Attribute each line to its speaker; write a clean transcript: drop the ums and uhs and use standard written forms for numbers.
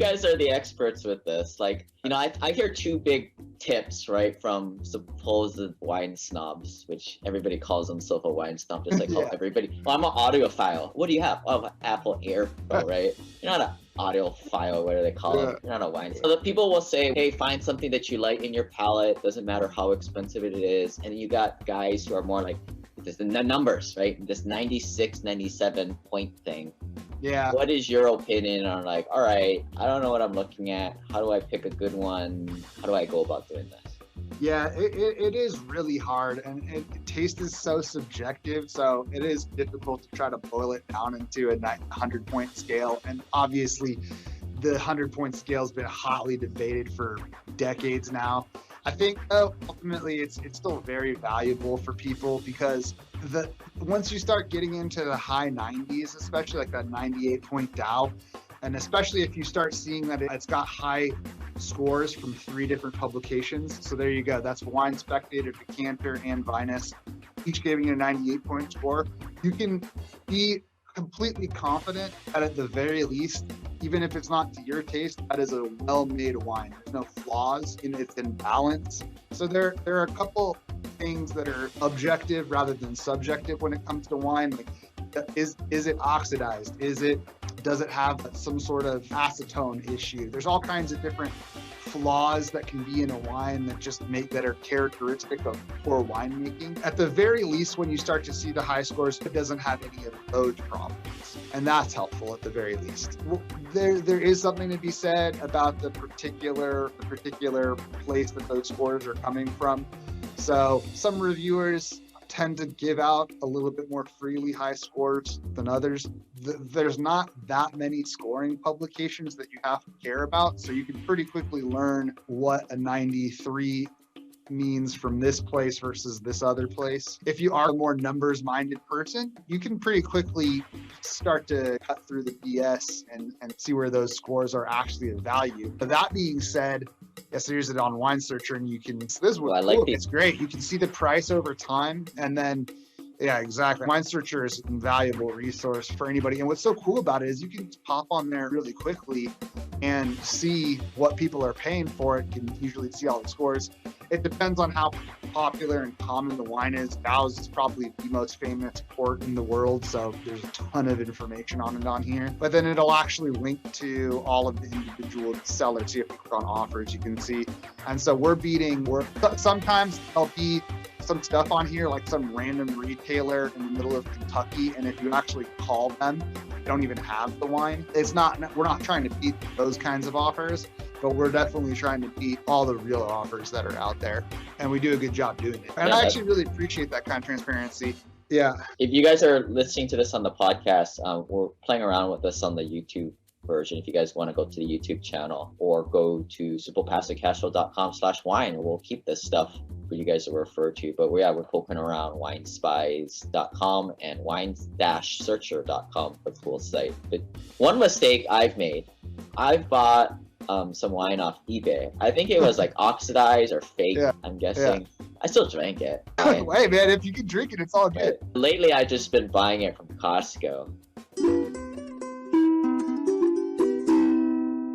Speaker 1: guys are the experts with this. Like, you know, I hear two big tips, right, from supposed wine snobs, which everybody calls themselves a wine snob, just like how everybody. Well, I'm an audiophile. What do you have? Oh, Apple Air Pro, right? You're not an audiophile, what do they call it? You're not a wine. So the people will say, hey, find something that you like in your palate. Doesn't matter how expensive it is. And you got guys who are more like the numbers, right? This 96, 97 point thing.
Speaker 2: Yeah.
Speaker 1: What is your opinion on, like, all right, I don't know what I'm looking at. How do I pick a good one? How do I go about doing this?
Speaker 2: Yeah, it is really hard, and taste is so subjective, so it is difficult to try to boil it down into a 100-point scale. And obviously, the 100-point scale has been hotly debated for decades now. I think, though, ultimately, it's still very valuable for people because once you start getting into the high 90s, especially like that 98-point Dow, and especially if you start seeing that it's got high scores from 3 different publications. So there you go. That's Wine Spectator, Decanter, and Vinous, each giving you a 98-point score. You can be completely confident that at the very least, even if it's not to your taste, that is a well-made wine. There's no flaws in it's in balance. So there are a couple things that are objective rather than subjective when it comes to wine. Like, is it oxidized? Does it have some sort of acetone issue? There's all kinds of different flaws that can be in a wine that are characteristic of poor winemaking. At the very least, when you start to see the high scores, it doesn't have any of those problems, and that's helpful at the very least. There is something to be said about the particular place that those scores are coming from. So some reviewers tend to give out a little bit more freely high scores than others. There's not that many scoring publications that you have to care about, so you can pretty quickly learn what a 93 means from this place versus this other place. If you are a more numbers-minded person, you can pretty quickly start to cut through the BS and see where those scores are actually of value. But that being said, yes, there's it on Wine Searcher, and you can. This is what it's great. You can see the price over time, and then. Yeah, exactly. Wine Searcher is an invaluable resource for anybody. And what's so cool about it is you can pop on there really quickly and see what people are paying for it. You can usually see all the scores. It depends on how popular and common the wine is. Dow's is probably the most famous port in the world, so there's a ton of information on it on here. But then it'll actually link to all of the individual sellers. So if you click on offers, you can see. And so sometimes there'll be some stuff on here, like some random retailer in the middle of Kentucky, and if you actually call them, they don't even have the wine. We're not trying to beat those kinds of offers, but we're definitely trying to beat all the real offers that are out there, and we do a good job doing it. And I actually really appreciate that kind of transparency. Yeah.
Speaker 1: If you guys are listening to this on the podcast, we're playing around with this on the YouTube version. If you guys want to go to the YouTube channel or go to SimplePassiveCashflow.com/wine, we'll keep this stuff for you guys to refer to. But we're poking around winespies.com and wine-searcher.com for the cool site. But one mistake I've made, I've bought some wine off eBay. I think it was like oxidized or fake, I'm guessing. Yeah. I still drank it.
Speaker 2: Hey man, if you can drink it, it's all good.
Speaker 1: Lately I've just been buying it from Costco.